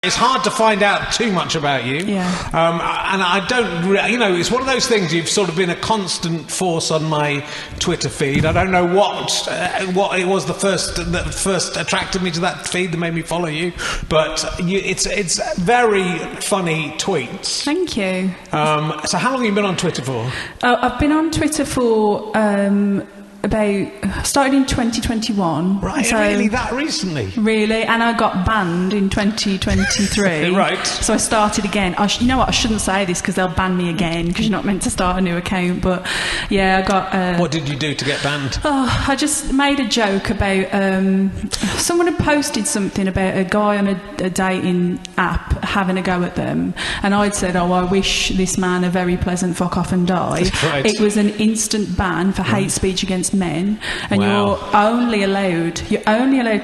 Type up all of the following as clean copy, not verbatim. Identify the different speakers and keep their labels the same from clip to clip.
Speaker 1: It's hard to find out too much about you.
Speaker 2: Yeah.
Speaker 1: And I don't, it's one of those things. You've sort of been a constant force on my Twitter feed. I don't know what it was that first attracted me to that feed that made me follow you, but it's very funny tweets.
Speaker 2: Thank you.
Speaker 1: So how long have you been on Twitter for?
Speaker 2: I've been on Twitter for started in 2021.
Speaker 1: Right,
Speaker 2: so
Speaker 1: really, that recently?
Speaker 2: Really, and I got banned in 2023.
Speaker 1: Right.
Speaker 2: So I started again. You know what, I shouldn't say this because they'll ban me again because you're not meant to start a new account, but yeah, I got...
Speaker 1: what did you do to get banned?
Speaker 2: I just made a joke about... someone had posted something about a guy on a dating app having a go at them, and I'd said, I wish this man a very pleasant fuck off and die.
Speaker 1: Right.
Speaker 2: It was an instant ban for hate speech against men, and
Speaker 1: Wow.
Speaker 2: you're only allowed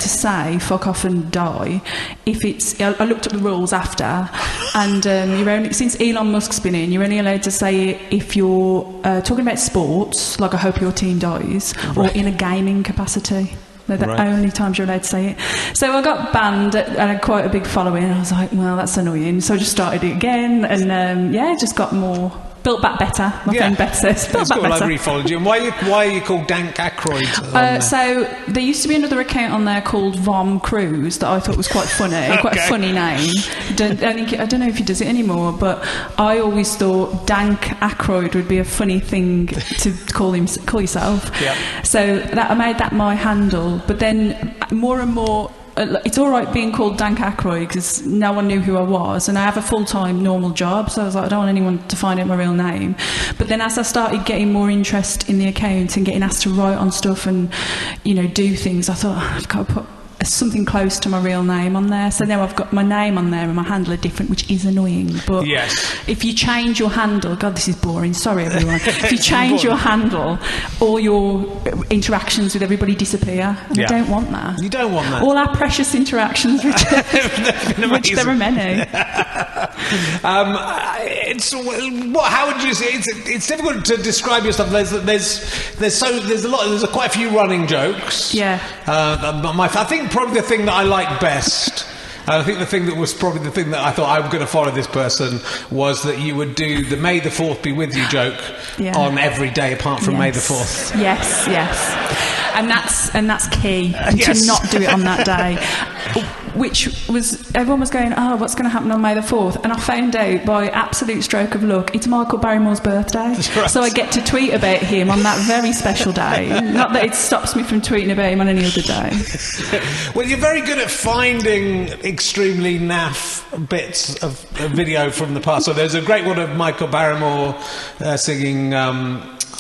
Speaker 2: to say fuck off and die if it's... I looked up the rules after, and you're only, since Elon Musk's been in, you're only allowed to say it if you're talking about sports, like I hope your team dies, or in a gaming capacity. They're the only times you're allowed to say it. So I got banned and I had quite a big following, and I was like, well, that's annoying. So I just started it again, and it just got more... Built back better. My friend Beth says. Built back better.
Speaker 1: I refollowed you. And why are you called Dank Aykroyd?
Speaker 2: So there used to be another account on there called Vom Cruise that I thought was quite funny.
Speaker 1: Okay.
Speaker 2: Quite a funny name. I don't know if he does it anymore, but I always thought Dank Aykroyd would be a funny thing to call yourself.
Speaker 1: Yeah.
Speaker 2: So I made that my handle. But then more and more... it's all right being called Dank Aykroyd because no one knew who I was, and I have a full-time normal job, so I was like, I don't want anyone to find out my real name. But then as I started getting more interest in the account and getting asked to write on stuff and do things, I thought, I've got to put something close to my real name on there. So now I've got my name on there and my handle are different, which is annoying. But if you change your handle, God, this is boring, sorry everyone. If you change your handle, all your interactions with everybody disappear, and I don't want that.
Speaker 1: You don't want that.
Speaker 2: All our precious interactions, which there are many.
Speaker 1: How would you say? It's difficult to describe your stuff. There's quite a few running jokes.
Speaker 2: Yeah.
Speaker 1: I think probably the thing that I like best, I think the thing that was probably the thing that I thought I'm going to follow this person, was that you would do the May the 4th be with you joke on every day apart from May the 4th.
Speaker 2: Yes. And that's key, to not do it on that day. Which was, everyone was going, what's going to happen on May the 4th? And I found out by absolute stroke of luck, it's Michael Barrymore's birthday.
Speaker 1: Right.
Speaker 2: So I get to tweet about him on that very special day. Not that it stops me from tweeting about him on any other day.
Speaker 1: Well, you're very good at finding extremely naff bits of video from the past. So there's a great one of Michael Barrymore singing...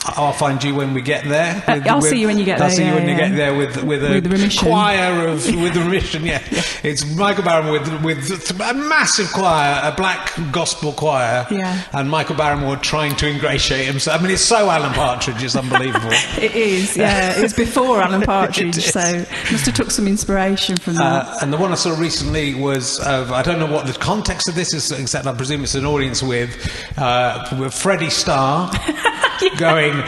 Speaker 1: I'll find you when we get there.
Speaker 2: I'll see you when you get there.
Speaker 1: I'll see you when you get there with a choir of with the Remission. Yeah. It's Michael Barrymore with a massive choir, a black gospel choir, and Michael Barrymore trying to ingratiate himself. I mean, it's so Alan Partridge, it's unbelievable.
Speaker 2: It is. Yeah, it was before Alan Partridge, so must have took some inspiration from that.
Speaker 1: And the one I saw recently was I don't know what the context of this is, except I presume it's an audience with Freddie Starr. Going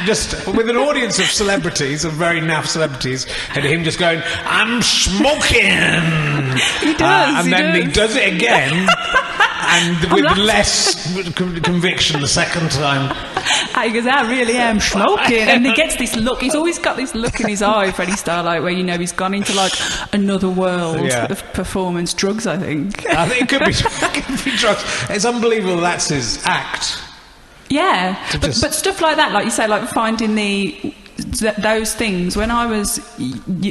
Speaker 1: just with an audience of celebrities, of very naff celebrities, and him just going, "I'm smoking."
Speaker 2: He does,
Speaker 1: and then he does it again, and with less conviction the second time.
Speaker 2: He goes, "I really am smoking," and he gets this look. He's always got this look in his eye, Freddie Starr, like where he's gone into like another world of performance. Drugs, I think.
Speaker 1: I think it could be drugs. It's unbelievable. That's his act.
Speaker 2: Yeah, but stuff like that, like you say, like finding those things. When I was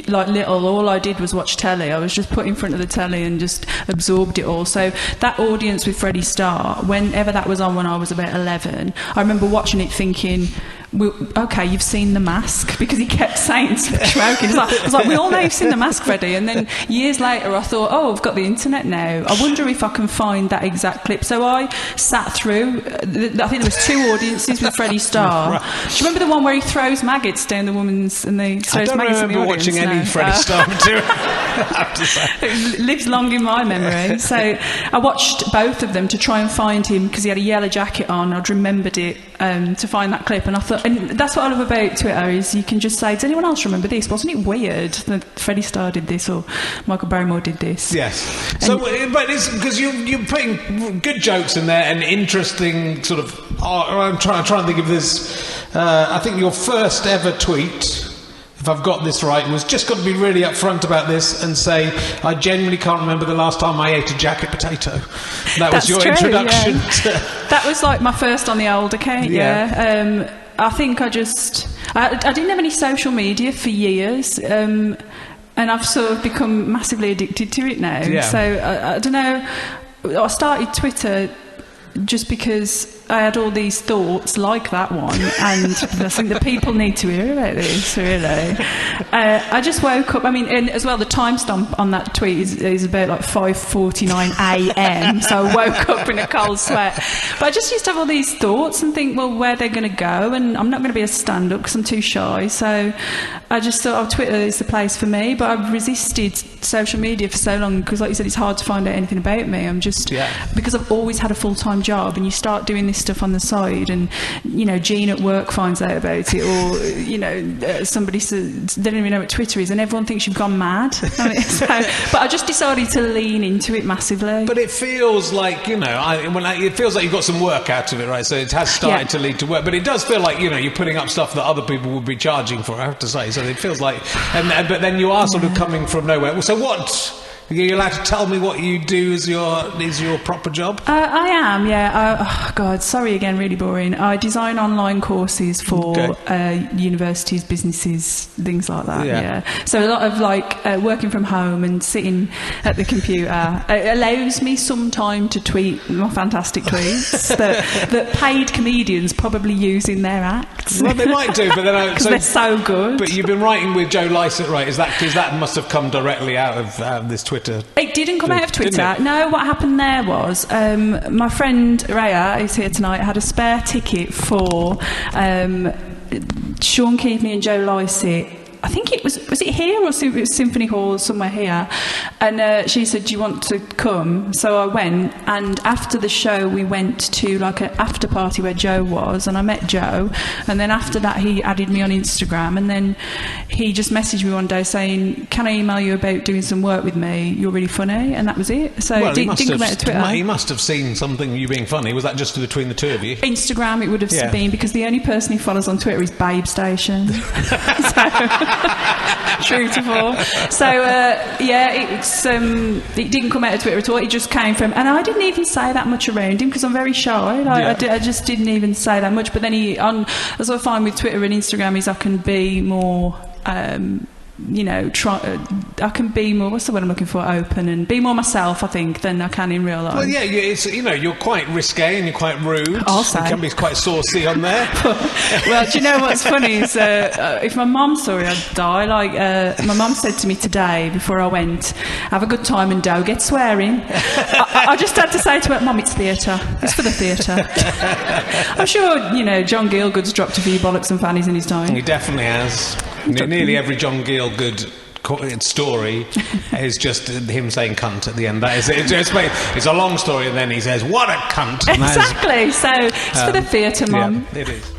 Speaker 2: like little, all I did was watch telly. I was just put in front of the telly and just absorbed it all. So that audience with Freddie Starr, whenever that was on when I was about 11, I remember watching it thinking, okay, you've seen The Mask, because he kept saying smoking. I was like, we all know you've seen The Mask, Freddie. And then years later I thought, I've got the internet now, I wonder if I can find that exact clip. So I sat through, I think there was 2 audiences with Freddie Starr. Right. Do you remember the one where he throws maggots down the woman's, and they throws maggots in the audience?
Speaker 1: I don't remember watching any Freddie Starr material, I have to say.
Speaker 2: It lives long in my memory. So I watched both of them to try and find him, because he had a yellow jacket on. I'd remembered it to find that clip, and I thought, and that's what I love about Twitter is you can just say, does anyone else remember this? Wasn't it weird that Freddie Starr did this or Michael Barrymore did this?
Speaker 1: Yes. So, but it's because you're putting good jokes in there and interesting sort of. I'm trying to think of this. I think your first ever tweet, if I've got this right, was just got to be really upfront about this and say, I genuinely can't remember the last time I ate a jacket potato. That's was your introduction.
Speaker 2: Yeah. That was like my first on the old account, I think I didn't have any social media for years, and I've sort of become massively addicted to it now.
Speaker 1: Yeah.
Speaker 2: So I don't know, I started Twitter just because I had all these thoughts like that one, and I think the people need to hear about this, really. I just woke up, and as well, the timestamp on that tweet is about like 5:49 a.m, so I woke up in a cold sweat. But I just used to have all these thoughts and think, well, where they're going to go, and I'm not going to be a stand-up because I'm too shy, so I just thought, Twitter is the place for me, but I've resisted social media for so long because, like you said, it's hard to find out anything about me. I'm just, because I've always had a full-time job, and you start doing this stuff on the side, and Jean at work finds out about it, or somebody says they don't even know what Twitter is, and everyone thinks you've gone mad. But I just decided to lean into it massively.
Speaker 1: But it feels like it feels like you've got some work out of it, right? So it has started to lead to work, but it does feel like you're putting up stuff that other people would be charging for, I have to say. So it feels like, but then you are sort of coming from nowhere. So what? Are you allowed to tell me what you do as your proper job?
Speaker 2: I am, yeah. God, sorry again, really boring. I design online courses for universities, businesses, things like that, yeah. So a lot of working from home and sitting at the computer. It allows me some time to tweet my fantastic tweets that paid comedians probably use in their acts.
Speaker 1: Well, they might do, but then
Speaker 2: they're so good.
Speaker 1: But you've been writing with Joe Lycett, right? Is that must have come directly out of this Twitter?
Speaker 2: It didn't come out of Twitter. No, what happened there was my friend Raya, who's here tonight, had a spare ticket for Sean Keaveney and Joe Lycett. I think it was it here or it was Symphony Hall somewhere here, and she said, do you want to come? So I went, and after the show we went to like an after party where Joe was, and I met Joe, and then after that he added me on Instagram, and then he just messaged me one day saying, can I email you about doing some work with me, you're really funny, and that was it. So it didn't come out of Twitter.
Speaker 1: He must have seen something, you being funny. Was that just between the two of you?
Speaker 2: Instagram it would have been, because the only person he follows on Twitter is Babe Station. True to form. So it didn't come out of Twitter at all. It just came from, and I didn't even say that much around him because I'm very shy. I just didn't even say that much. But then as I find with Twitter and Instagram is I can be more. I can be more, what's the word I'm looking for, open, and be more myself, I think, than I can in real life.
Speaker 1: Well, yeah, you're quite risque and you're quite rude.
Speaker 2: I'll say.
Speaker 1: You can be quite saucy on there.
Speaker 2: Well, do you know what's funny is if my mum saw it, I'd die. My mum said to me today, before I went, have a good time and don't get swearing. I just had to say to her, Mum, it's theatre. It's for the theatre. I'm sure, John Gielgud's dropped a few bollocks and fannies in his time.
Speaker 1: He definitely has. Nearly every John Gielgud story is just him saying cunt at the end. That is it. It's a long story, and then he says, what a cunt.
Speaker 2: Exactly. So it's for the theatre, Mum.
Speaker 1: Yeah, it is.